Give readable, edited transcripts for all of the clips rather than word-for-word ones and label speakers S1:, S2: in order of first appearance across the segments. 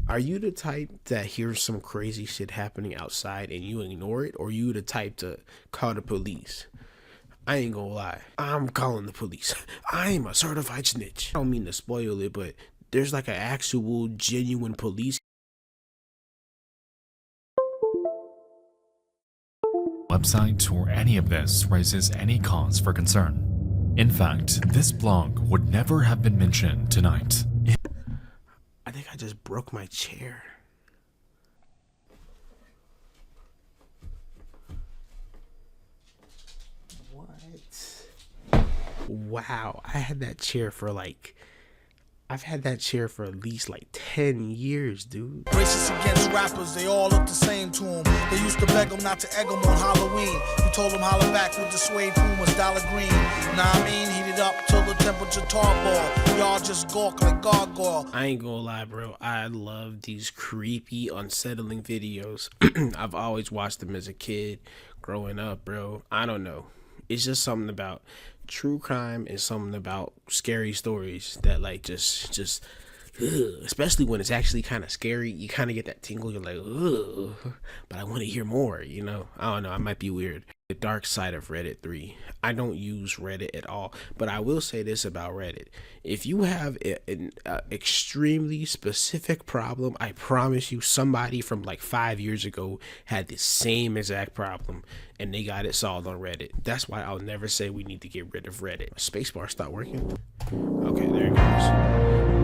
S1: Are you the type that hears some crazy shit happening outside and you ignore it, or you the type to call the police? I ain't gonna lie, I'm calling the police. I'm a certified snitch. I don't mean to spoil it, but there's like an actual genuine police
S2: website or any of this raises any cause for concern. In fact, this blog would never have been mentioned tonight.
S1: I think I just broke my chair. What? Wow, I've had that chair for at least 10 years, dude.
S3: Racist against rappers, they all look the same to him. They used to beg him not to egg him on Halloween. He told him holler back with the suede Pumas, dollar green. Nah, I mean, heated up till the temperature tarball. Y'all just gawk like gargoyle.
S1: I ain't gonna lie, bro. I love these creepy, unsettling videos. I've always watched them as a kid, growing up, bro. I don't know. It's just something about true crime and something about scary stories that just especially when it's actually kind of scary. You kind of get that tingle. You're like, ugh, but I want to hear more, you know? I don't know. I might be weird. The dark side of Reddit 3. I don't use Reddit at all, but I will say this about Reddit. If you have an extremely specific problem, I promise you somebody from 5 years ago had the same exact problem and they got it solved on Reddit. That's why I'll never say we need to get rid of Reddit. Spacebar stopped working. Okay, there it goes.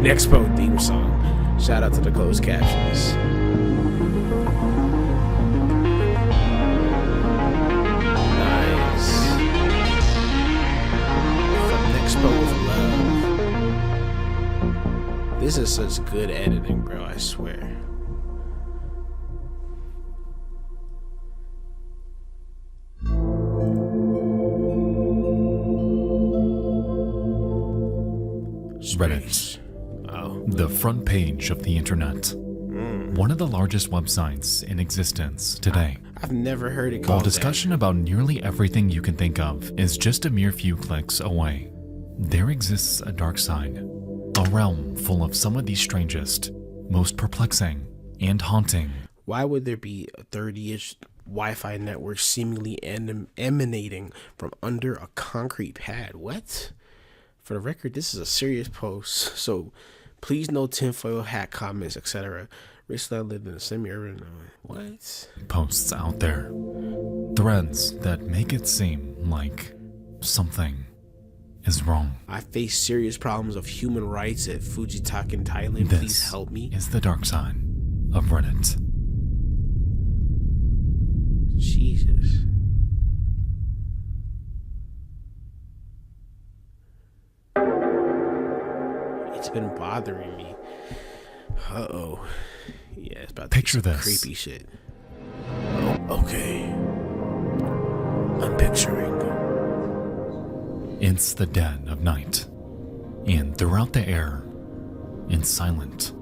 S1: Next Poe theme song. Shout out to the closed captions. With love. This is such good editing, bro, I swear.
S2: Reddit.
S1: Oh.
S2: The front page of the internet. One of the largest websites in existence today.
S1: I've never heard it
S2: While
S1: called
S2: discussion
S1: that.
S2: about nearly everything you can think of is just a mere few clicks away, there exists a dark side, a realm full of some of the strangest, most perplexing, and haunting.
S1: Why would there be a 30-ish Wi-Fi network seemingly emanating from under a concrete pad? What? For the record, this is a serious post, so please no tinfoil hat comments, etc. Recently, I lived in a semi-urban. What?
S2: Posts out there, threads that make it seem like something is wrong.
S1: I face serious problems of human rights at Fujitak in Thailand.
S2: This
S1: Please help me.
S2: is the dark side of Reddit.
S1: Jesus. It's been bothering me. Uh-oh. Yeah, it's about to
S2: Picture
S1: be some
S2: this.
S1: creepy shit. Oh, okay. I'm picturing.
S2: It's the dead of night, and throughout the air, it's silent.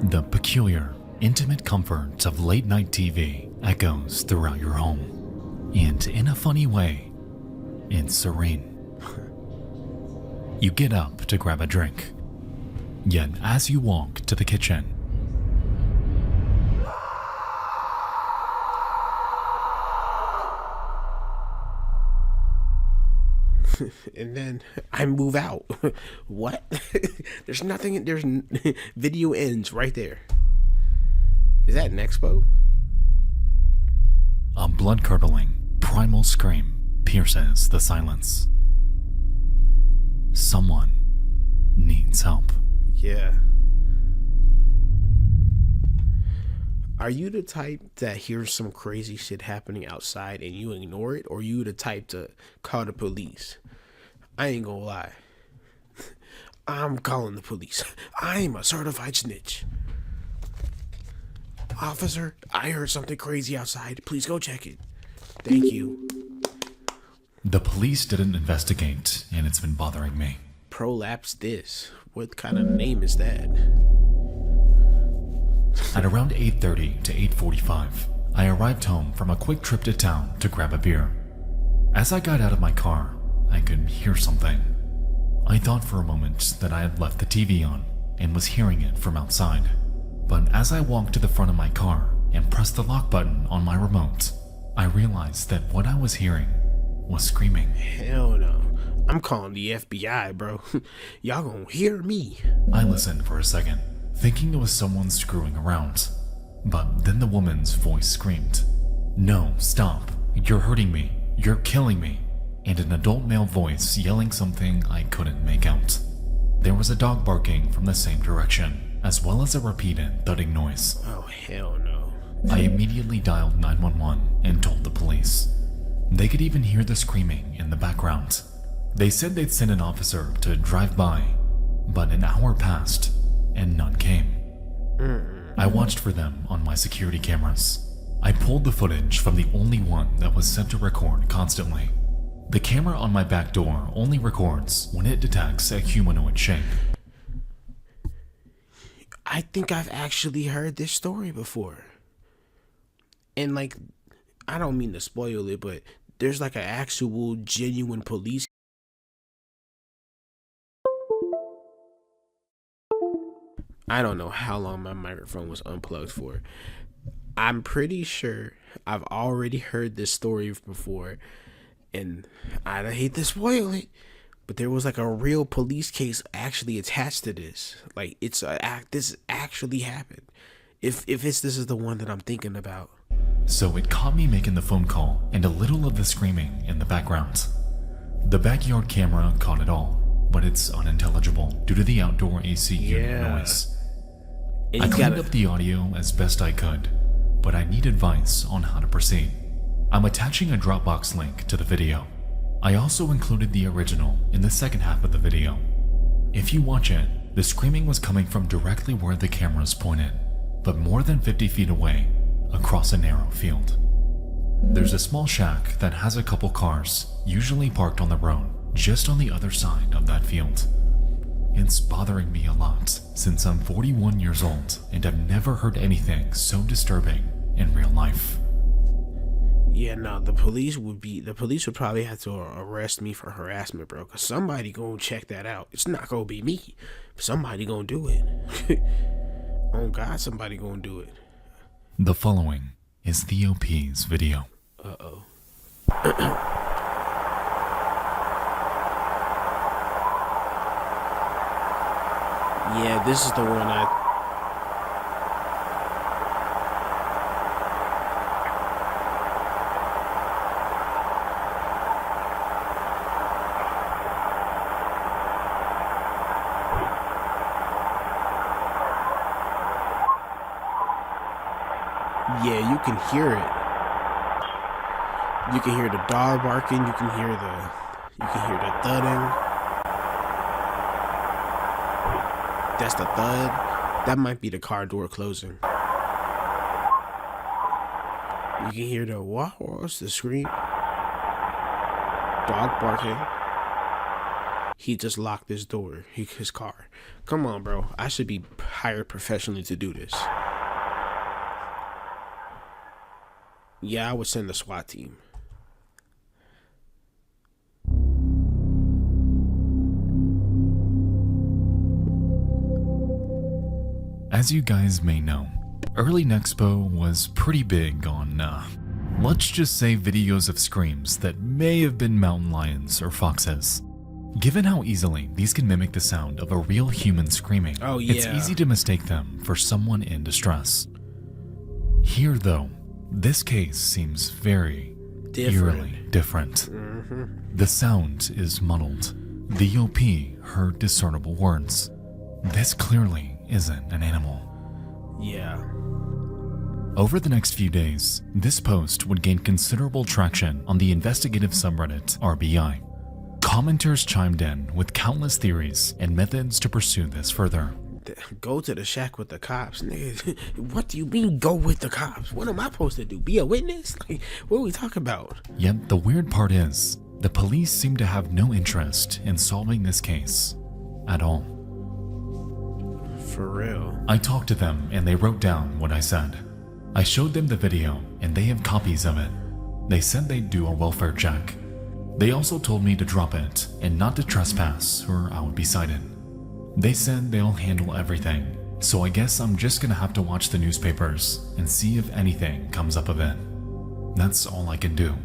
S2: The peculiar, intimate comfort of late night TV echoes throughout your home, and in a funny way, it's serene. You get up to grab a drink, yet as you walk to the kitchen,
S1: And then I move out. What? There's nothing. There's video ends right there. Is that an expo?
S2: a blood-curdling, primal scream pierces the silence. Someone needs help.
S1: Yeah. Are you the type that hears some crazy shit happening outside and you ignore it, or you the type to call the police? I ain't gonna lie. I'm calling the police. I'm a certified snitch. Officer, I heard something crazy outside. Please go check it. Thank you.
S2: The police didn't investigate, and it's been bothering me.
S1: Prolapse this. What kind of name is that?
S2: At around 8:30 to 8:45, I arrived home from a quick trip to town to grab a beer. As I got out of my car, I could hear something. I thought for a moment that I had left the TV on and was hearing it from outside. But as I walked to the front of my car and pressed the lock button on my remote, I realized that what I was hearing was screaming.
S1: Hell no. I'm calling the FBI, bro. Y'all gonna hear me.
S2: I listened for a second, thinking it was someone screwing around. But then the woman's voice screamed, "No, stop. You're hurting me. You're killing me." And an adult male voice yelling something I couldn't make out. There was a dog barking from the same direction, as well as a repeated thudding noise.
S1: Oh, hell no.
S2: I immediately dialed 911 and told the police. They could even hear the screaming in the background. They said they'd send an officer to drive by, but an hour passed and none came. I watched for them on my security cameras. I pulled the footage from the only one that was set to record constantly. The camera on my back door only records when it detects a humanoid shape.
S1: I think I've actually heard this story before. And like, I don't mean to spoil it, but there's like an actual genuine police. I don't know how long my microphone was unplugged for. I'm pretty sure I've already heard this story before, and I hate to spoil it, but there was like a real police case actually attached to this. Like, this actually happened. If this is the one that I'm thinking about.
S2: So it caught me making the phone call and a little of the screaming in the background. The backyard camera caught it all, but it's unintelligible due to the outdoor AC unit noise. I cleaned up the audio as best I could, but I need advice on how to proceed. I'm attaching a Dropbox link to the video. I also included the original in the second half of the video. If you watch it, the screaming was coming from directly where the camera's pointed, but more than 50 feet away, across a narrow field. There's a small shack that has a couple cars, usually parked on the road, just on the other side of that field. It's bothering me a lot since I'm 41 years old and I've never heard anything so disturbing in real life.
S1: Yeah, no, the police would probably have to arrest me for harassment, bro, because somebody gonna check that out. It's not gonna be me. Somebody gonna do it. Oh God, somebody gonna do it.
S2: The following is the OP's video.
S1: Uh-oh. Yeah, this is the one Yeah, you can hear it. You can hear the dog barking, you can hear the thudding. That's the thud. That might be the car door closing. You can hear the what's the scream? Dog barking. He just locked his door, his car. Come on, bro. I should be hired professionally to do this. Yeah, I would send a SWAT team.
S2: As you guys may know, early Nexpo was pretty big on, let's just say videos of screams that may have been mountain lions or foxes. Given how easily these can mimic the sound of a real human screaming, it's easy to mistake them for someone in distress. Here though, this case seems very eerily different. The sound is muddled. The OP heard discernible words. This clearly isn't an animal.
S1: Yeah.
S2: Over the next few days, this post would gain considerable traction on the investigative subreddit RBI. Commenters chimed in with countless theories and methods to pursue this further.
S1: Go to the shack with the cops, nigga. What do you mean go with the cops? What am I supposed to do? Be a witness? Like, what are we talking about?
S2: Yet the weird part is, the police seem to have no interest in solving this case at all.
S1: For real.
S2: I talked to them and they wrote down what I said. I showed them the video and they have copies of it. They said they'd do a welfare check. They also told me to drop it and not to trespass or I would be cited. They said they'll handle everything, So I guess I'm just gonna have to watch the newspapers and see if anything comes up of it. That's all I can do.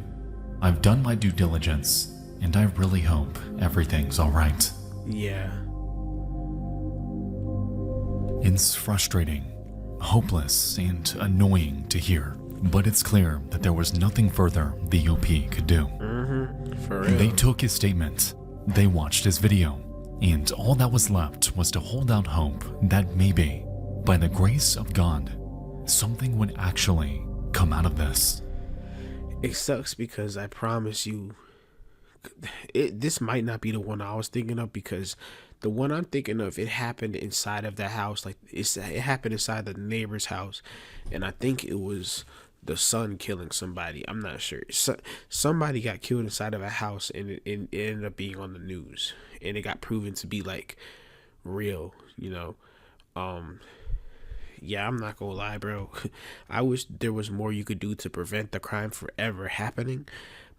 S2: I've done my due diligence, and I really hope everything's alright.
S1: Yeah.
S2: It's frustrating, hopeless, and annoying to hear, but it's clear that there was nothing further the OP could do.
S1: For real.
S2: They took his statement, they watched his video, and all that was left was to hold out hope that maybe, by the grace of God, something would actually come out of this.
S1: It sucks because I promise you, this might not be the one I was thinking of, because the one I'm thinking of, it happened inside of the house. Like it happened inside the neighbor's house, and I think it was the son killing somebody. I'm not sure. Somebody got killed inside of a house, and it ended up being on the news, and it got proven to be like real, you know. Yeah, I'm not gonna lie, bro. I wish there was more you could do to prevent the crime from ever happening.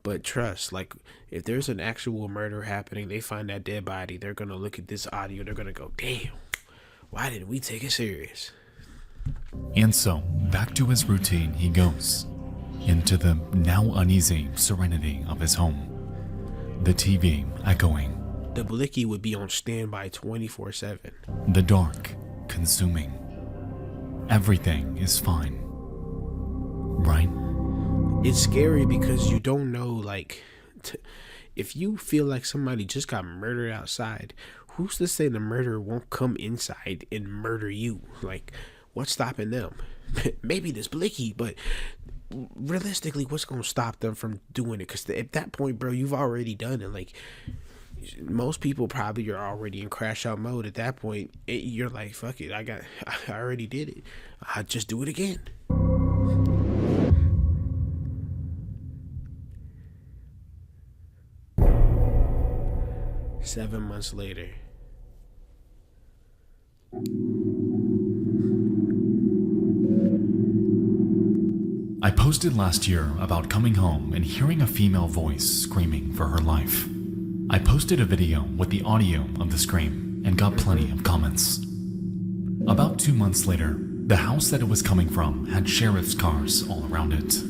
S1: But trust, like, if there's an actual murder happening, they find that dead body, they're gonna look at this audio, they're gonna go, damn, why didn't we take it serious?
S2: And so, back to his routine he goes, into the now uneasy serenity of his home. The TV echoing.
S1: The blicky would be on standby 24/7.
S2: The dark consuming. Everything is fine. Right?
S1: It's scary because you don't know, like, if you feel like somebody just got murdered outside, who's to say the murderer won't come inside and murder you? Like, what's stopping them? Maybe this blicky, but realistically, what's gonna stop them from doing it? Because at that point, bro, you've already done it. Like, most people probably are already in crash out mode at that point. You're like, fuck it, I already did it, I'll just do it again. Seven months later.
S2: I posted last year about coming home and hearing a female voice screaming for her life. I posted a video with the audio of the scream and got plenty of comments. About 2 months later, the house that it was coming from had sheriff's cars all around it.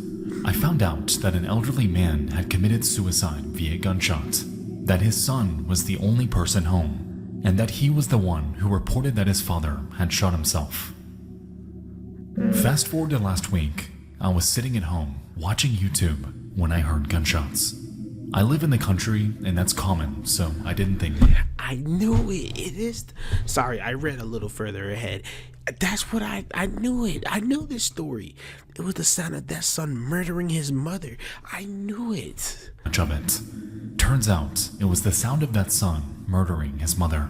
S2: I found out that an elderly man had committed suicide via gunshot, that his son was the only person home, and that he was the one who reported that his father had shot himself. Fast forward to last week, I was sitting at home watching YouTube when I heard gunshots. I live in the country and that's common, so I didn't think much.
S1: I knew it. It is. Sorry, I read a little further ahead. That's what I knew it. I knew this story. It was the sound of that son murdering his mother. I knew it.
S2: Much of it. Turns out it was the sound of that son murdering his mother.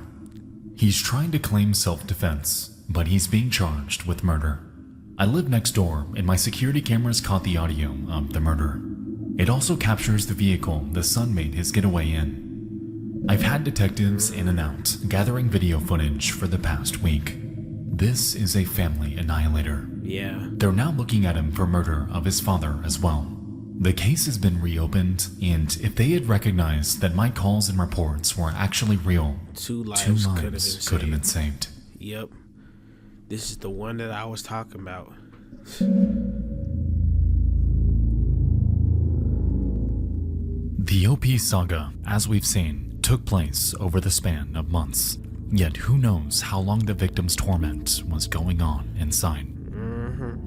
S2: He's trying to claim self-defense, but he's being charged with murder. I live next door and my security cameras caught the audio of the murder. It also captures the vehicle the son made his getaway in. I've had detectives in and out gathering video footage for the past week. This is a family annihilator.
S1: Yeah.
S2: They're now looking at him for murder of his father as well. The case has been reopened, and if they had recognized that my calls and reports were actually real,
S1: Two lives
S2: could have been saved.
S1: Yep. This is the one that I was talking about.
S2: The OP saga, as we've seen, took place over the span of months. Yet who knows how long the victim's torment was going on inside.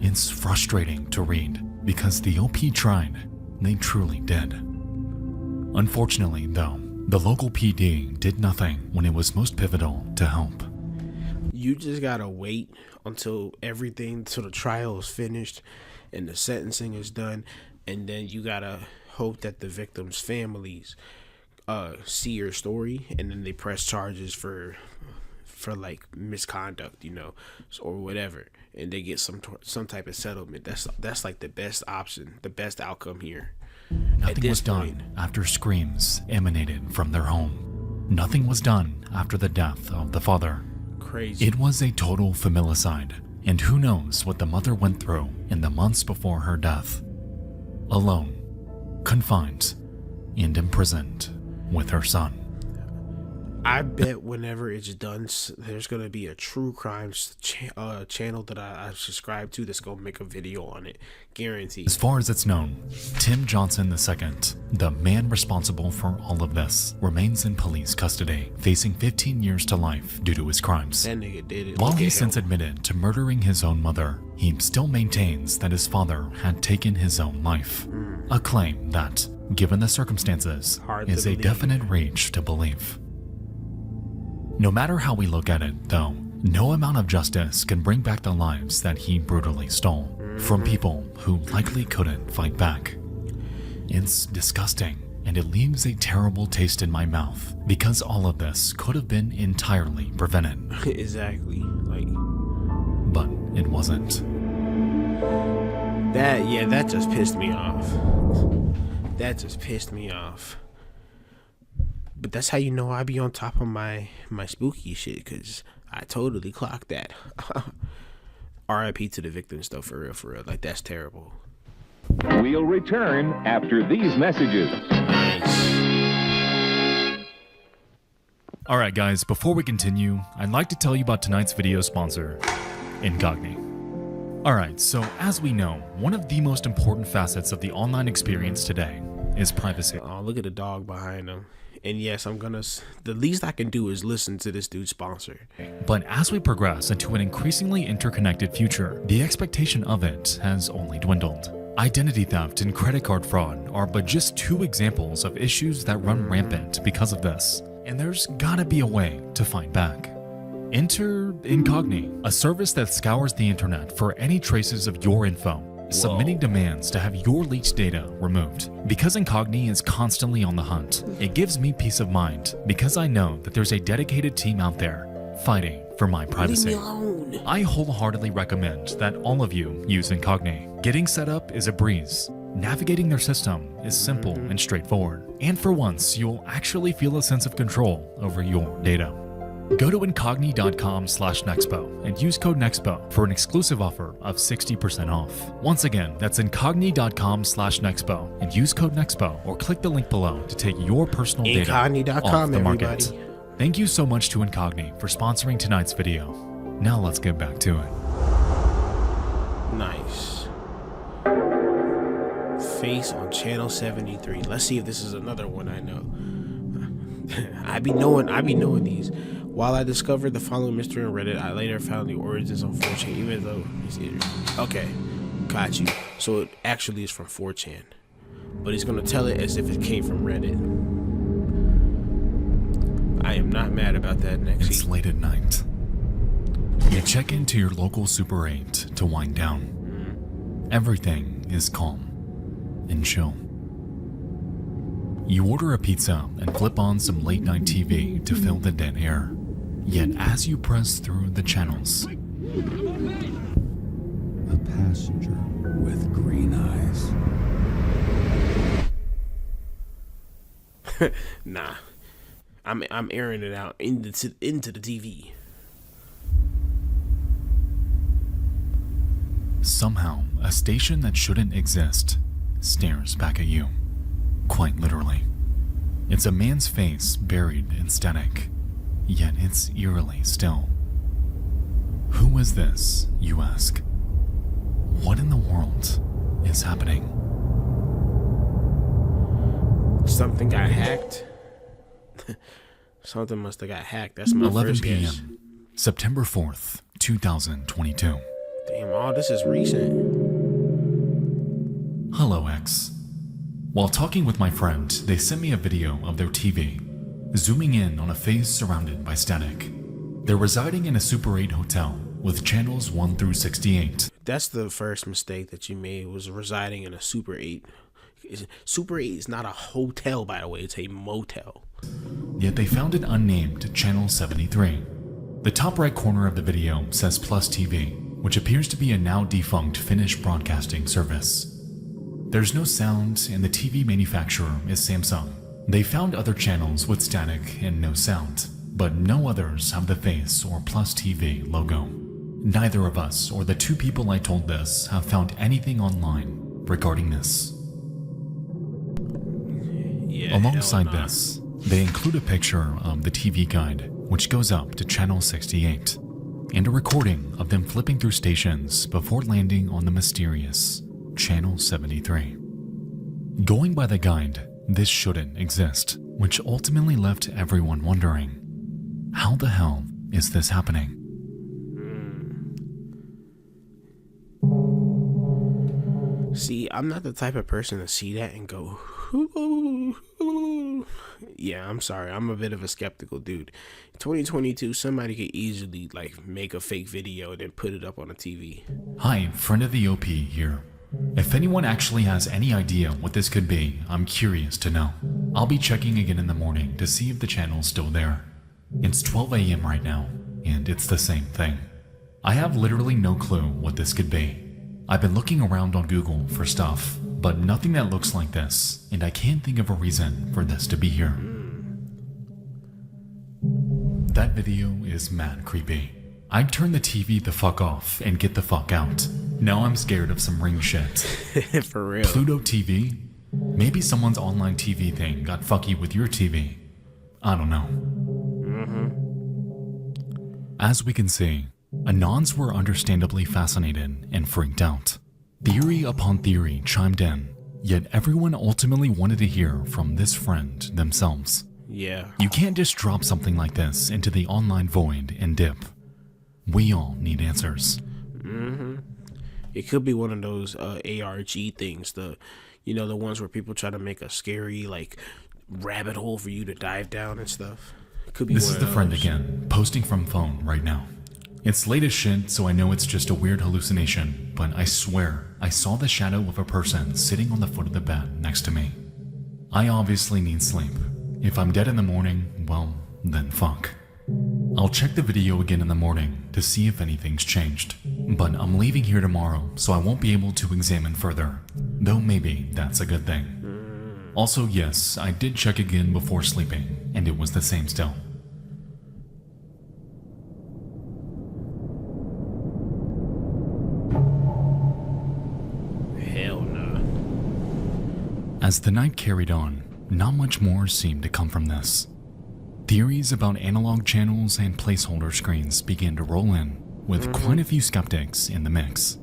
S2: It's frustrating to read because the OP tried. They truly did. Unfortunately, though, the local PD did nothing when it was most pivotal to help.
S1: You just gotta wait until the trial is finished and the sentencing is done, and then you gotta hope that the victims' families see your story, and then they press charges for like misconduct, you know, or whatever, and they get some type of settlement. That's like the best option, the best outcome here.
S2: Nothing was done after screams emanated from their home. Nothing was done after the death of the father.
S1: Crazy.
S2: It was a total familicide, and who knows what the mother went through in the months before her death. Alone, confined, and imprisoned with her son.
S1: I bet whenever it's done, there's gonna be a true crime channel that I subscribe to that's gonna make a video on it, guaranteed.
S2: As far as it's known, Tim Johnson II, the man responsible for all of this, remains in police custody, facing 15 years to life due to his crimes.
S1: That nigga did it.
S2: While he's since admitted to murdering his own mother, he still maintains that his father had taken his own life. A claim that, given the circumstances, is a definite reach to believe. No matter how we look at it, though, no amount of justice can bring back the lives that he brutally stole from people who likely couldn't fight back. It's disgusting, and it leaves a terrible taste in my mouth because all of this could have been entirely prevented.
S1: Exactly. Like,
S2: but it wasn't.
S1: That just pissed me off. That just pissed me off. But that's how you know I be on top of my spooky shit, because I totally clocked that. RIP to the victims, though, for real. Like, that's terrible.
S4: We'll return after these messages.
S1: Nice.
S2: Alright guys, before we continue, I'd like to tell you about tonight's video sponsor, Incogni. Alright, so as we know, one of the most important facets of the online experience today is privacy.
S1: Oh, look at the dog behind him. And yes, the least I can do is listen to this dude's sponsor.
S2: But as we progress into an increasingly interconnected future, the expectation of it has only dwindled. Identity theft and credit card fraud are but just two examples of issues that run rampant because of this. And there's gotta be a way to fight back. Enter Incogni, a service that scours the internet for any traces of your info, submitting demands to have your leaked data removed. Because Incogni is constantly on the hunt, it gives me peace of mind because I know that there's a dedicated team out there fighting for my privacy.
S1: Leave me alone.
S2: I wholeheartedly recommend that all of you use Incogni. Getting set up is a breeze. Navigating their system is simple and straightforward. And for once, you'll actually feel a sense of control over your data. Go to incogni.com/Nexpo and use code Nexpo for an exclusive offer of 60% off. Once again, that's incogni.com/Nexpo and use code Nexpo or click the link below to take your personal data off the market.
S1: Everybody.
S2: Thank you so much to Incogni for sponsoring tonight's video. Now let's get back to it.
S1: Nice. Face on channel 73. Let's see if this is another one I know. I be knowing these. While I discovered the following mystery on Reddit, I later found the origins on 4chan, even though okay, got you. So it actually is from 4chan, but he's gonna tell it as if it came from Reddit. I am not mad about that. Next
S2: It's late at night. You check into your local Super 8 to wind down. Everything is calm and chill. You order a pizza and flip on some late night TV to fill the dead air. Yet as you press through the channels,
S5: a passenger with green eyes.
S1: Nah, I'm airing it out into the TV.
S2: somehow a station that shouldn't exist stares back at you. Quite literally. It's a man's face buried in static, yet it's eerily still. Who is this, you ask? What in the world is happening?
S1: Something got hacked. Something must have got hacked. That's my
S2: 11
S1: first guess.
S2: p.m. September 4th, 2022.
S1: Damn, all this is recent.
S2: Hello, X. While talking with my friend, they sent me a video of their TV, zooming in on a face surrounded by static. They're residing in a Super 8 hotel with channels 1 through 68.
S1: That's the first mistake that you made, was residing in a Super 8. Super 8 is not a hotel, by the way. It's a motel.
S2: Yet they found an unnamed channel 73. The top right corner of the video says Plus TV, which appears to be a now defunct Finnish broadcasting service. There's no sound, and the TV manufacturer is Samsung. They found other channels with static and no sound, but no others have the face or Plus TV logo. Neither of us or the two people I told this have found anything online regarding this.
S1: Yeah,
S2: Alongside
S1: hell nah.
S2: this, They include a picture of the TV guide, which goes up to channel 68, and a recording of them flipping through stations before landing on the mysterious channel 73. Going by the guide, this shouldn't exist, which ultimately left everyone wondering, how the hell is this happening?
S1: See, I'm not the type of person to see that and go, "Ooh." Yeah, I'm sorry. I'm a bit of a skeptical dude. 2022, somebody could easily like make a fake video and then put it up on a TV.
S2: Hi, friend of the OP here. If anyone actually has any idea what this could be, I'm curious to know. I'll be checking again in the morning to see if the channel's still there. It's 12 a.m. right now, and it's the same thing. I have literally no clue what this could be. I've been looking around on Google for stuff, but nothing that looks like this, and I can't think of a reason for this to be here. That video is mad creepy. I'd turn the TV the fuck off and get the fuck out. Now I'm scared of some ring shit.
S1: For real.
S2: Pluto TV? Maybe someone's online TV thing got fucky with your TV. I don't know. As we can see, Anons were understandably fascinated and freaked out. Theory upon theory chimed in, yet everyone ultimately wanted to hear from this friend themselves.
S1: Yeah.
S2: You can't just drop something like this into the online void and dip. We all need answers.
S1: It could be one of those ARG things, the ones where people try to make a scary like rabbit hole for you to dive down and stuff. Could be.
S2: This
S1: one
S2: is
S1: of
S2: the friend
S1: those.
S2: again, posting from phone right now. It's late as shit, so I know it's just a weird hallucination, but I swear I saw the shadow of a person sitting on the foot of the bed next to me. I obviously need sleep. If I'm dead in the morning, well, then fuck. I'll check the video again in the morning to see if anything's changed, but I'm leaving here tomorrow, so I won't be able to examine further, though maybe that's a good thing. Also, yes, I did check again before sleeping, and it was the same still.
S1: Hell nah.
S2: As the night carried on, not much more seemed to come from this. Theories about analog channels and placeholder screens began to roll in, with quite a few skeptics in the mix.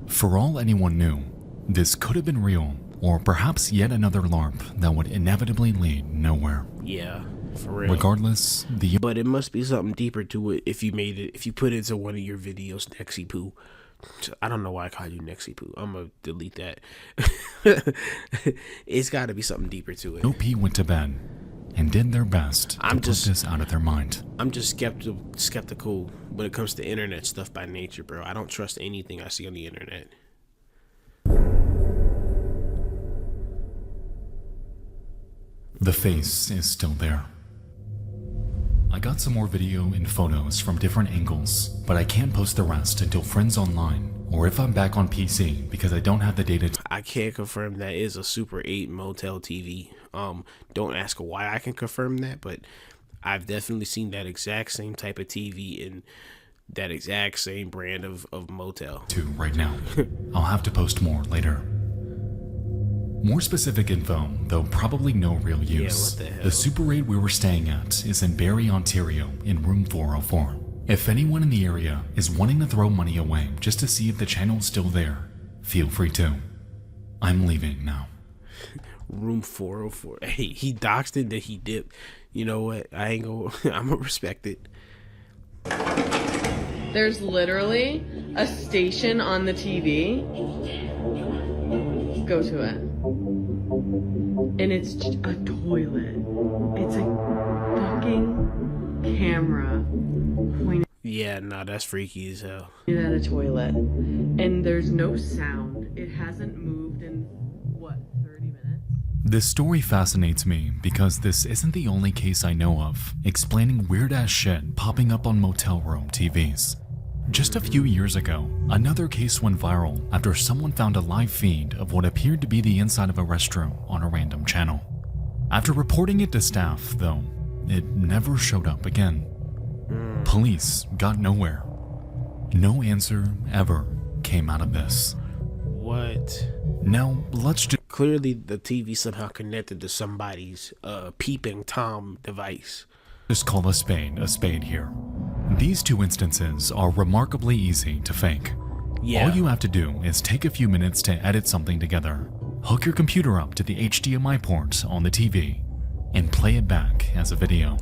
S2: For all anyone knew, this could have been real, or perhaps yet another LARP that would inevitably lead nowhere.
S1: Yeah, for real.
S2: Regardless,
S1: But it must be something deeper to it if you put it into one of your videos, Nexy Poo. I don't know why I called you Nexy Poo. I'm gonna delete that. It's gotta be something deeper to it.
S2: OP went to bed and did their best to put this out of their mind.
S1: I'm just skeptical when it comes to internet stuff by nature, bro. I don't trust anything I see on the internet.
S2: The face is still there. I got some more video and photos from different angles, but I can't post the rest until Friends Online, or if I'm back on PC because I don't have the data
S1: I can't confirm that is a Super 8 Motel TV. Don't ask why I can confirm that, but I've definitely seen that exact same type of TV in that exact same brand of motel.
S2: to right now. I'll have to post more later. More specific info, though probably no real use.
S1: what the hell?
S2: The Super 8 we were staying at is in Barrie, Ontario, in room 404. If anyone in the area is wanting to throw money away just to see if the channel's still there, feel free to. I'm leaving now.
S1: Room 404. Hey, he doxed it, then he dipped. You know what? I'm gonna respect it.
S6: There's literally a station on the TV. Go to it. And it's just a toilet. It's a fucking camera pointed
S1: Yeah, nah, that's freaky as hell.
S6: at a toilet. And there's no sound. It hasn't moved in, what, 30 minutes?
S2: This story fascinates me because this isn't the only case I know of explaining weird-ass shit popping up on motel room TVs. Just a few years ago, another case went viral after someone found a live feed of what appeared to be the inside of a restroom on a random channel. After reporting it to staff, though, it never showed up again. Police got nowhere. No answer ever came out of this.
S1: What?
S2: Now, let's just...
S1: Clearly, the TV somehow connected to somebody's peeping Tom device.
S2: Just call a spade here. These two instances are remarkably easy to fake.
S1: Yeah.
S2: All you have to do is take a few minutes to edit something together, hook your computer up to the HDMI port on the TV, and play it back as a video.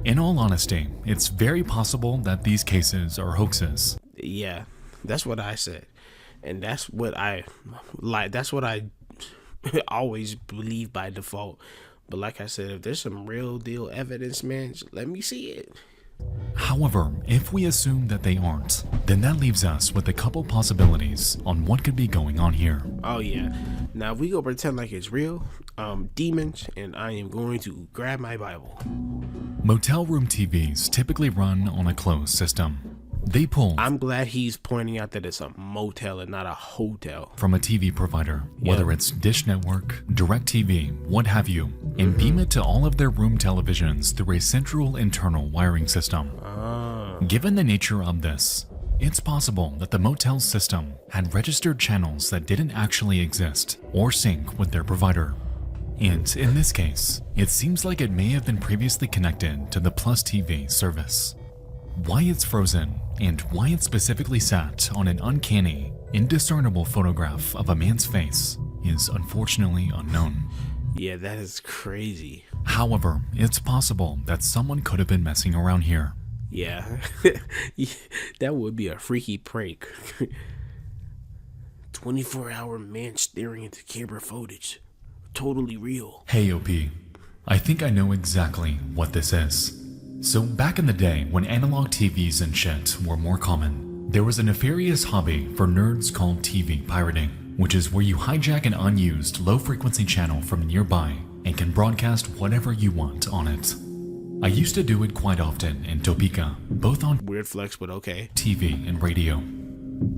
S2: In all honesty, it's very possible that these cases are hoaxes.
S1: Yeah, that's what I said. And that's what I like. That's what I always believe by default. But like I said, if there's some real deal evidence, man, just let me see it.
S2: However, if we assume that they aren't, then that leaves us with a couple possibilities on what could be going on here.
S1: Oh yeah. Now if we go pretend like it's real, demons, and I am going to grab my Bible.
S2: Motel room TVs typically run on a closed system. They pull
S1: I'm glad he's pointing out that it's a motel and not a hotel.
S2: from a TV provider, whether it's Dish Network, DirecTV, what have you, and beam it to all of their room televisions through a central internal wiring system. Given the nature of this, it's possible that the motel's system had registered channels that didn't actually exist or sync with their provider. And in this case, it seems like it may have been previously connected to the Plus TV service. Why it's frozen and why it specifically sat on an uncanny, indiscernible photograph of a man's face is unfortunately unknown.
S1: Yeah, that is crazy.
S2: However, it's possible that someone could have been messing around here.
S1: Yeah. That would be a freaky prank. 24-hour man staring into camera footage. Totally real.
S2: Hey OP, I think I know exactly what this is. So back in the day when analog TVs and shit were more common, there was a nefarious hobby for nerds called TV pirating, which is where you hijack an unused low-frequency channel from nearby and can broadcast whatever you want on it. I used to do it quite often in Topeka, both on
S1: Weird flex, but okay.
S2: TV and radio.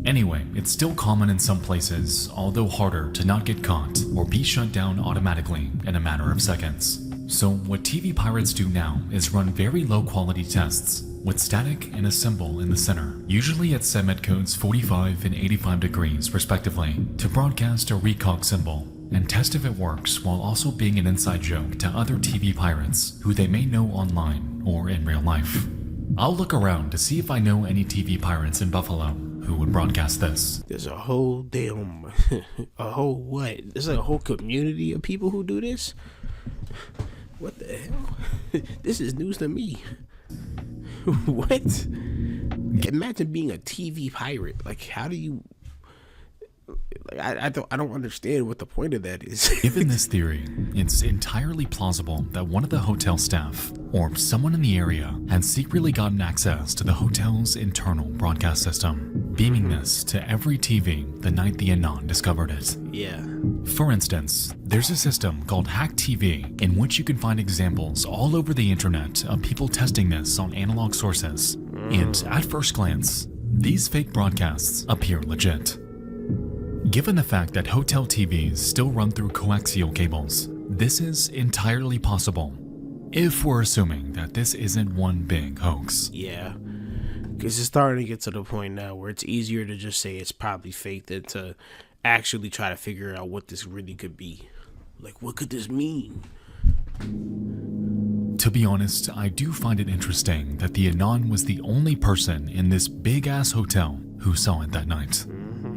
S2: Anyway, it's still common in some places, although harder to not get caught or be shut down automatically in a matter of seconds. So what TV pirates do now is run very low quality tests with static and a symbol in the center, usually at segment codes 45 and 85 degrees respectively, to broadcast a recog symbol and test if it works while also being an inside joke to other TV pirates who they may know online or in real life. I'll look around to see if I know any TV pirates in Buffalo who would broadcast this.
S1: There's a whole damn, a whole what? There's a whole community of people who do this? What the hell? This is news to me. What? Imagine being a TV pirate. Like, how do you... Like, I don't understand what the point of that is.
S2: Given this theory, it's entirely plausible that one of the hotel staff or someone in the area had secretly gotten access to the hotel's internal broadcast system, beaming this to every TV the night the Anon discovered it.
S1: Yeah.
S2: For instance, there's a system called Hack TV in which you can find examples all over the internet of people testing this on analog sources. And at first glance, these fake broadcasts appear legit. Given the fact that hotel TVs still run through coaxial cables, this is entirely possible, if we're assuming that this isn't one big hoax.
S1: Yeah. Because it's starting to get to the point now where it's easier to just say it's probably fake than to actually try to figure out what this really could be. Like, what could this mean?
S2: To be honest, I do find it interesting that the Anon was the only person in this big-ass hotel who saw it that night.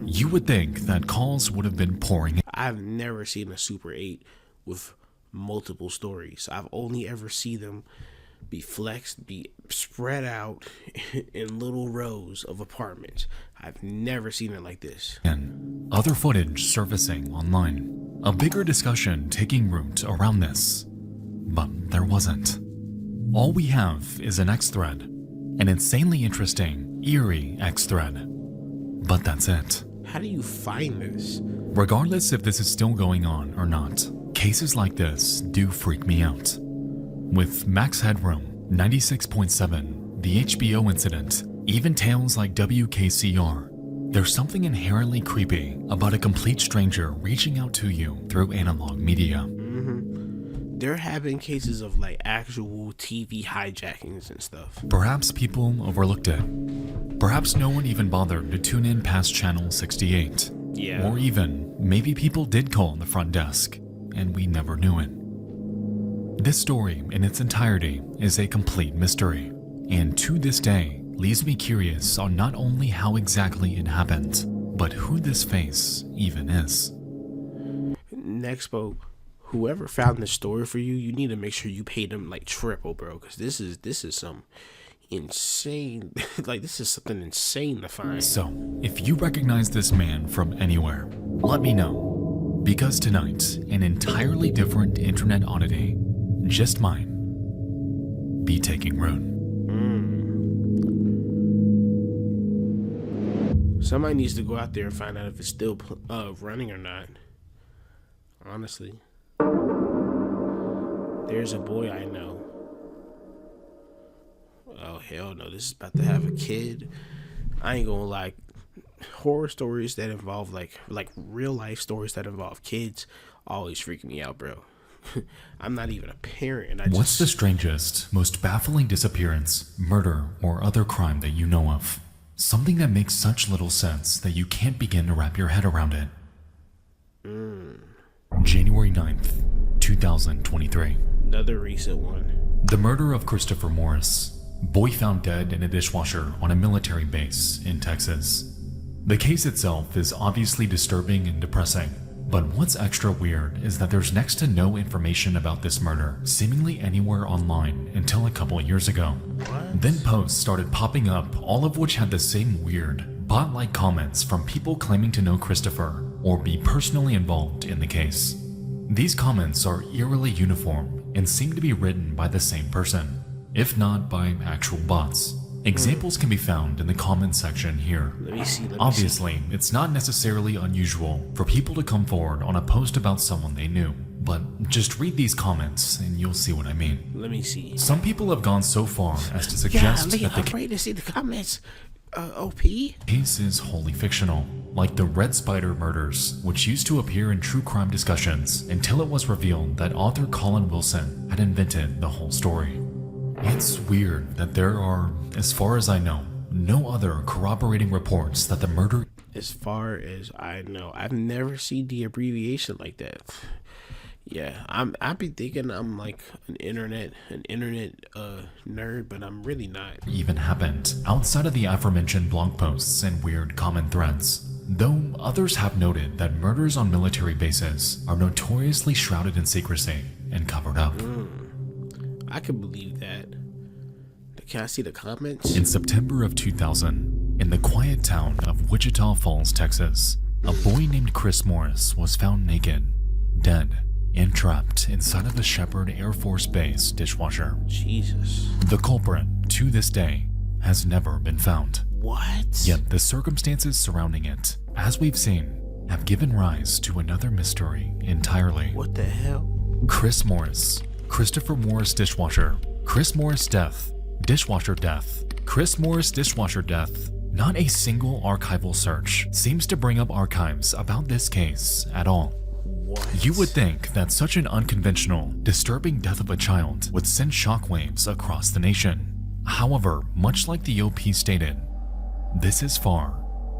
S2: You would think that calls would have been pouring in.
S1: I've never seen a Super 8 with multiple stories. I've only ever seen them be flexed, be spread out in little rows of apartments. I've never seen it like this.
S2: And other footage surfacing online. A bigger discussion taking root around this. But there wasn't. All we have is an X thread. An insanely interesting, eerie X thread. But that's it.
S1: How do you find this?
S2: Regardless if this is still going on or not, cases like this do freak me out. With Max Headroom, 96.7, the HBO incident, even tales like WKCR, there's something inherently creepy about a complete stranger reaching out to you through analog media.
S1: There have been cases of like actual TV hijackings and stuff.
S2: Perhaps people overlooked it. Perhaps no one even bothered to tune in past channel 68.
S1: Yeah.
S2: Or even, maybe people did call the front desk, and we never knew it. This story, in its entirety, is a complete mystery, and to this day, leaves me curious on not only how exactly it happened, but who this face even is.
S1: Nexpo, whoever found this story for you, you need to make sure you pay them like triple, bro, because this is some insane like this is something insane to find.
S2: So, if you recognize this man from anywhere, let me know. Because tonight, an entirely different internet oddity just might be taking root.
S1: Somebody needs to go out there and find out if it's still running or not. Honestly. There's a boy I know. Oh, hell no. This is about to have a kid. I ain't gonna lie. Horror stories that involve like real life stories that involve kids always freak me out, bro. I'm not even a parent. And
S2: What's the strangest, most baffling disappearance, murder, or other crime that you know of? Something that makes such little sense that you can't begin to wrap your head around it. January 9th, 2023.
S1: Another recent one.
S2: The murder of Christopher Morris. Boy found dead in a dishwasher on a military base in Texas. The case itself is obviously disturbing and depressing, but what's extra weird is that there's next to no information about this murder seemingly anywhere online until a couple years ago.
S1: What?
S2: Then posts started popping up, all of which had the same weird, bot-like comments from people claiming to know Christopher or be personally involved in the case. These comments are eerily uniform and seem to be written by the same person, if not by actual bots. Examples can be found in the comments section here.
S1: Let me see.
S2: Obviously, it's not necessarily unusual for people to come forward on a post about someone they knew, but just read these comments and you'll see what I mean.
S1: Let me see.
S2: Some people have gone so far as to suggest that
S1: I'm
S2: the
S1: ready to see the comments. OP?
S2: case is wholly fictional, like the Red Spider murders, which used to appear in true crime discussions until it was revealed that author Colin Wilson had invented the whole story. It's weird that there are, as far as I know, no other corroborating reports that the murder.
S1: As far as I know, I've never seen the abbreviation like that. Yeah, I be thinking I'm like an internet nerd, but I'm really not.
S2: Even happened outside of the aforementioned blog posts and weird comment threads. Though others have noted that murders on military bases are notoriously shrouded in secrecy and covered up.
S1: I can believe that. Can I see the comments?
S2: In September of 2000, in the quiet town of Wichita Falls, Texas, a boy named Chris Morris was found naked, dead, and trapped inside of the Shepherd Air Force Base dishwasher.
S1: Jesus.
S2: The culprit, to this day, has never been found.
S1: What?
S2: Yet the circumstances surrounding it, as we've seen, have given rise to another mystery entirely.
S1: What the hell?
S2: Chris Morris, Christopher Morris dishwasher, Chris Morris death, dishwasher death, Chris Morris dishwasher death. Not a single archival search seems to bring up archives about this case at all.
S1: What?
S2: You would think that such an unconventional, disturbing death of a child would send shockwaves across the nation. However, much like the OP stated, this is far,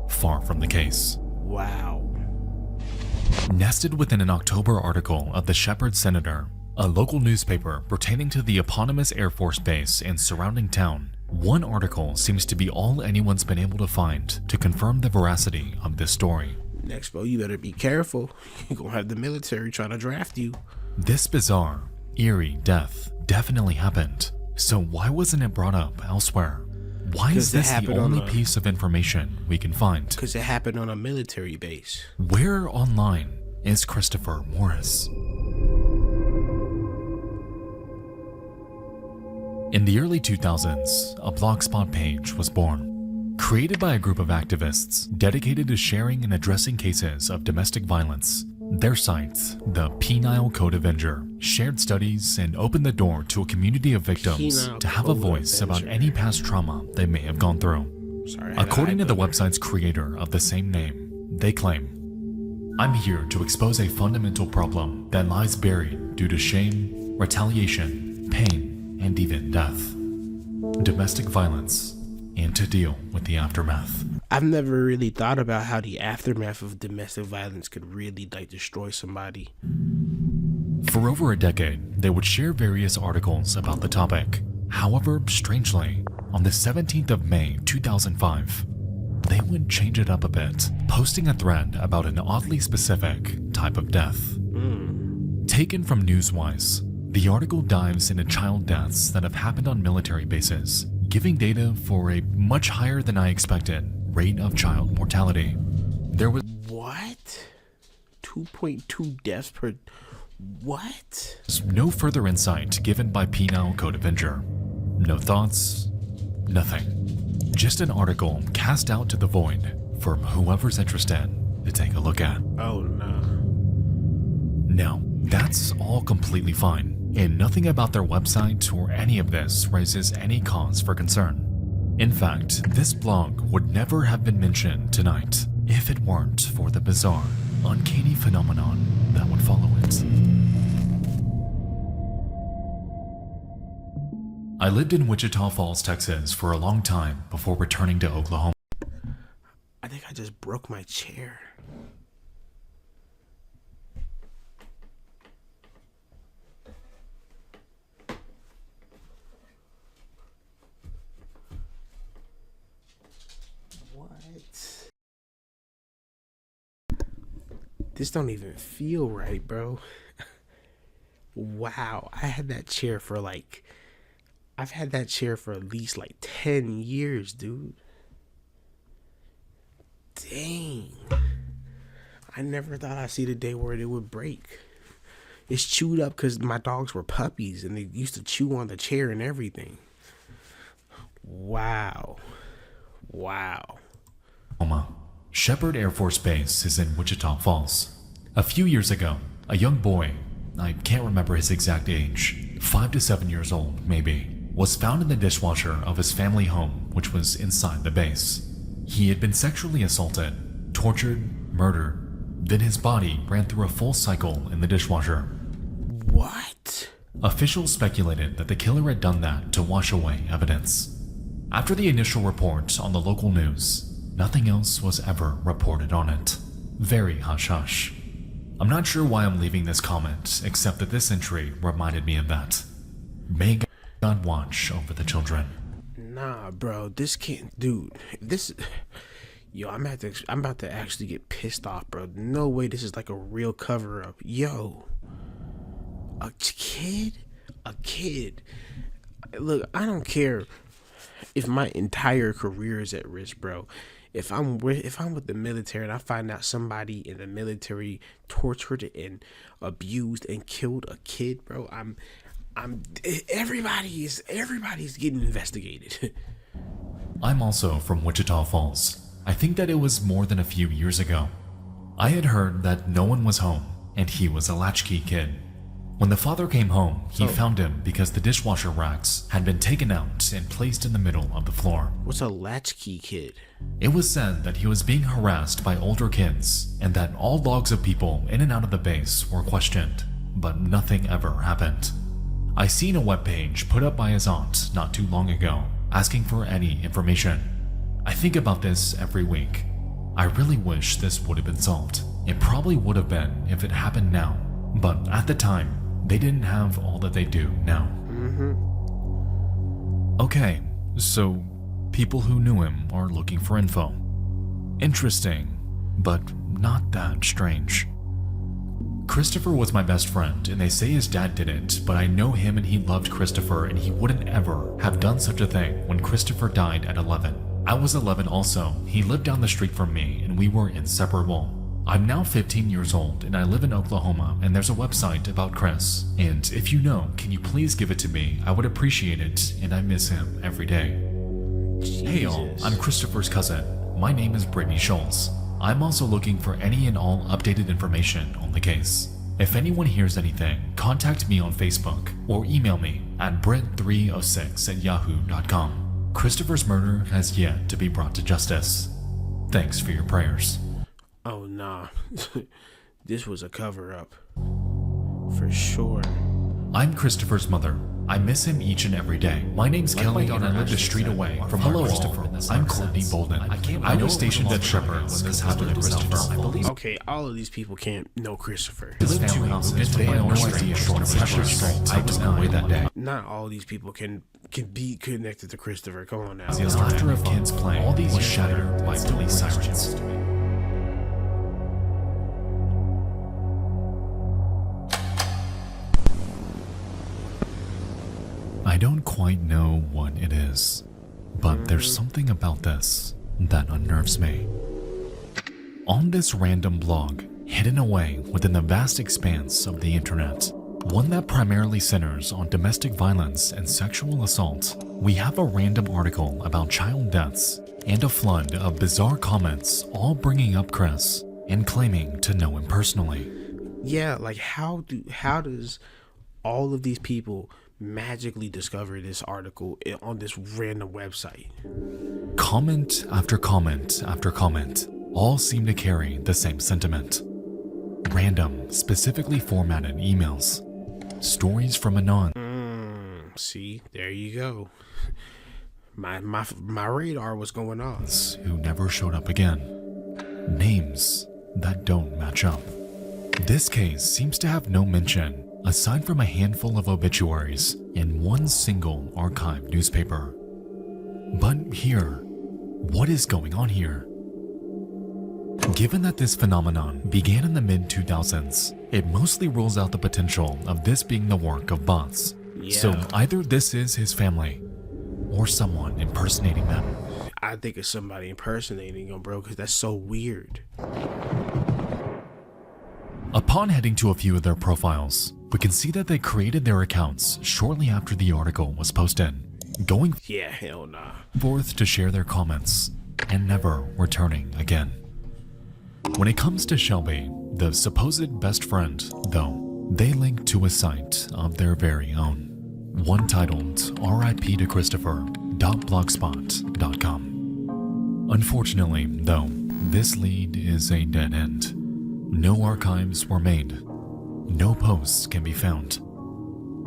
S2: far from the case.
S1: Wow.
S2: Nested within an October article of the Shepherd Senator, a local newspaper pertaining to the eponymous Air Force Base and surrounding town, one article seems to be all anyone's been able to find to confirm the veracity of this story.
S1: Nexpo, you better be careful. You're gonna have the military trying to draft you.
S2: This bizarre, eerie death definitely happened, so why wasn't it brought up elsewhere? Why is this the only piece of information we can find?
S1: Because it happened on a military base.
S2: Where online is Christopher Morris? In the early 2000s, a blogspot page was born, created by a group of activists dedicated to sharing and addressing cases of domestic violence. Their site, the Penile Code Avenger, shared studies and opened the door to a community of victims to have a voice about any past trauma they may have gone through. According to the website's creator of the same name, they claim, "I'm here to expose a fundamental problem that lies buried due to shame, retaliation, pain, and even death. Domestic violence and to deal with the aftermath.
S1: I've never really thought about how the aftermath of domestic violence could really like destroy somebody.
S2: For over a decade, they would share various articles about the topic. However, strangely, on the 17th of May 2005, they would change it up a bit, posting a thread about an oddly specific type of death. Taken from Newswise, the article dives into child deaths that have happened on military bases, giving data for a much higher than I expected rate of child mortality. There was
S1: What? 2.2 deaths per... What?
S2: no further insight given by Penal Code Avenger. No thoughts, nothing. Just an article cast out to the void for whoever's interested to take a look at.
S1: Oh, no.
S2: Now, that's all completely fine, and nothing about their website or any of this raises any cause for concern. In fact, this blog would never have been mentioned tonight if it weren't for the bizarre, uncanny phenomenon that would follow it. I lived in Wichita Falls, Texas for a long time before returning to Oklahoma.
S1: I think I just broke my chair. What? This don't even feel right, bro. Wow, I've had that chair for at least like 10 years, dude. Dang. I never thought I'd see the day where it would break. It's chewed up because my dogs were puppies and they used to chew on the chair and everything. Wow. Wow.
S2: Shepherd Air Force Base is in Wichita Falls. A few years ago, a young boy, I can't remember his exact age, 5 to 7 years old maybe, was found in the dishwasher of his family home, which was inside the base. He had been sexually assaulted, tortured, murdered, then his body ran through a full cycle in the dishwasher.
S1: What?
S2: Officials speculated that the killer had done that to wash away evidence. After the initial report on the local news, nothing else was ever reported on it. Very hush-hush. I'm not sure why I'm leaving this comment, except that this entry reminded me of that. May God watch over the children.
S1: Nah, bro, this can't, dude. This, yo, I'm about to actually get pissed off, bro. No way, this is like a real cover up. Yo, a kid. Look, I don't care if my entire career is at risk, bro. If I'm with the military and I find out somebody in the military tortured and abused and killed a kid, bro, everybody's getting investigated.
S2: I'm also from Wichita Falls. I think that it was more than a few years ago. I had heard that no one was home and he was a latchkey kid. When the father came home, he found him because the dishwasher racks had been taken out and placed in the middle of the floor.
S1: What's a latchkey kid?
S2: It was said that he was being harassed by older kids and that all logs of people in and out of the base were questioned, but nothing ever happened. I seen a webpage put up by his aunt not too long ago asking for any information. I think about this every week. I really wish this would have been solved. It probably would have been if it happened now, but at the time, they didn't have all that they do now. Okay, so people who knew him are looking for info. Interesting, but not that strange. Christopher was my best friend, and they say his dad did it, but I know him and he loved Christopher, and he wouldn't ever have done such a thing when Christopher died at 11. I was 11 also. He lived down the street from me, and we were inseparable. I'm now 15 years old, and I live in Oklahoma, and there's a website about Chris, and if you know, can you please give it to me? I would appreciate it, and I miss him every day.
S1: Jesus.
S2: Hey y'all, I'm Christopher's cousin. My name is Brittany Schultz. I'm also looking for any and all updated information on the case. If anyone hears anything, contact me on Facebook or email me at brit306@yahoo.com. Christopher's murder has yet to be brought to justice. Thanks for your prayers.
S1: Oh, nah. This was a cover up. For sure.
S2: I'm Christopher's mother, I miss him each and every day. My name's Kelly and I live a street away from Hello Christopher. I'm Courtney Bolden. I was stationed at Shepherd when this happened to Christopher.
S1: Okay, all of these people can't know Christopher.
S2: His family moved into my own street short of Street. I was away that day.
S1: Not all these people can be connected to Christopher. Come on now.
S2: The laughter of kids playing all these was shattered by police sirens. I don't quite know what it is, but there's something about this that unnerves me. On this random blog, hidden away within the vast expanse of the internet, one that primarily centers on domestic violence and sexual assault, we have a random article about child deaths and a flood of bizarre comments all bringing up Chris and claiming to know him personally.
S1: Yeah, like how does all of these people magically discover this article on this random website?
S2: Comment after comment after comment all seem to carry the same sentiment. Random, specifically formatted emails. Stories from anon.
S1: See, there you go. My radar was going on.
S2: Who never showed up again. Names that don't match up. This case seems to have no mention aside from a handful of obituaries in one single archived newspaper. But here, what is going on here? Given that this phenomenon began in the mid-2000s, it mostly rules out the potential of this being the work of bots.
S1: Yeah.
S2: So either this is his family, or someone impersonating them.
S1: I think it's somebody impersonating him, bro, because that's so weird.
S2: Upon heading to a few of their profiles, we can see that they created their accounts shortly after the article was posted, going
S1: Yeah, hell nah.
S2: forth to share their comments, and never returning again. When it comes to Shelby, the supposed best friend, though, they link to a site of their very own. One titled RIP to Christopher.blogspot.com. Unfortunately, though, this lead is a dead end. No archives were made. No posts can be found.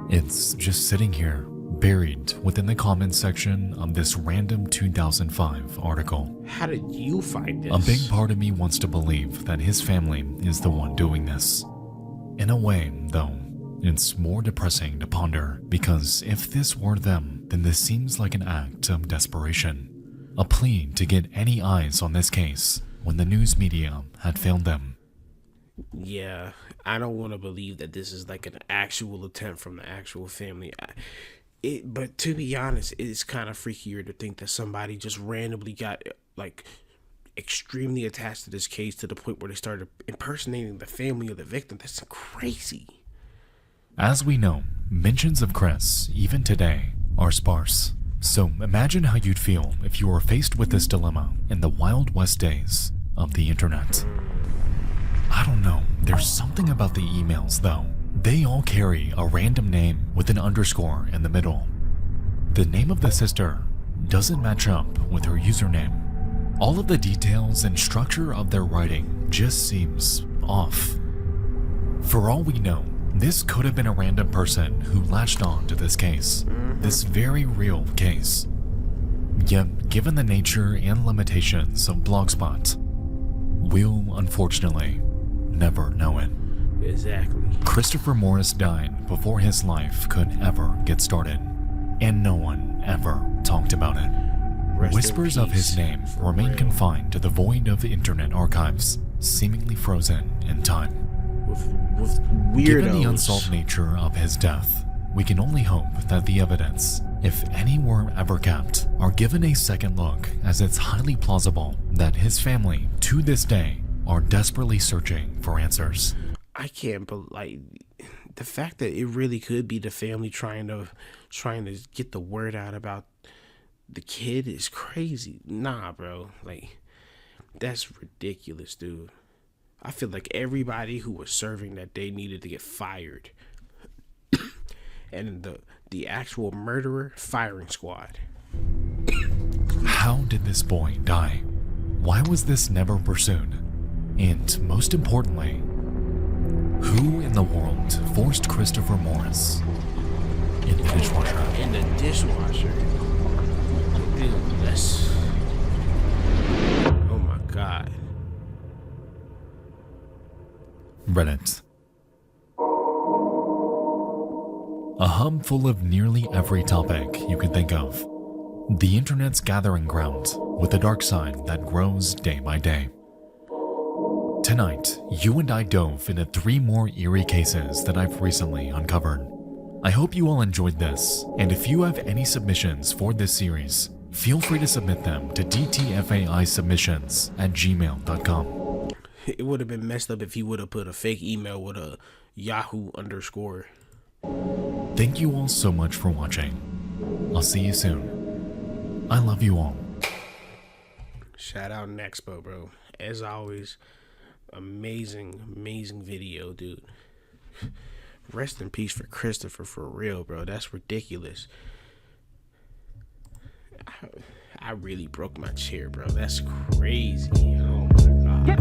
S2: It's just sitting here, buried within the comments section of this random 2005 article.
S1: How did you find this?
S2: A big part of me wants to believe that his family is the one doing this. In a way, though, it's more depressing to ponder, because if this were them, then this seems like an act of desperation. A plea to get any eyes on this case when the news media had failed them.
S1: Yeah, I don't want to believe that this is like an actual attempt from the actual family. But to be honest, it's kind of freakier to think that somebody just randomly got like extremely attached to this case to the point where they started impersonating the family of the victim. That's crazy.
S2: As we know, mentions of Chris, even today, are sparse. So imagine how you'd feel if you were faced with this dilemma in the Wild West days of the internet. I don't know, there's something about the emails though. They all carry a random name with an underscore in the middle. The name of the sister doesn't match up with her username. All of the details and structure of their writing just seems off. For all we know, this could have been a random person who latched on to this case. This very real case. Yet, given the nature and limitations of Blogspot, we'll unfortunately never know it.
S1: Exactly.
S2: Christopher Morris died before his life could ever get started, and no one ever talked about it. Whispers of his name remain confined to the void of internet archives, seemingly frozen in time.
S1: With weirdos.
S2: Given the unsolved nature of his death, we can only hope that the evidence, if any were ever kept, are given a second look, as it's highly plausible that his family, to this day, are desperately searching for answers.
S1: I can't believe, like, the fact that it really could be the family trying to get the word out about the kid is crazy. Nah, bro, like, that's ridiculous, dude. I feel like everybody who was serving that day needed to get fired. And the actual murderer, firing squad.
S2: How did this boy die? Why was this never pursued? And most importantly, who in the world forced Christopher Morris in the dishwasher.
S1: In the dishwasher. Dude, that's... Oh my god.
S2: Reddit. A hub full of nearly every topic you can think of. The internet's gathering ground with a dark side that grows day by day. Tonight, you and I dove into 3 more eerie cases that I've recently uncovered. I hope you all enjoyed this, and if you have any submissions for this series, feel free to submit them to dtfaisubmissions@gmail.com.
S1: It would have been messed up if he would have put a fake email with a Yahoo _.
S2: Thank you all so much for watching. I'll see you soon. I love you all.
S1: Shout out Nexpo, bro. As always, amazing video, dude. Rest in peace for Christopher, for real, bro. That's ridiculous. I really broke my chair, bro. That's crazy. Oh my god.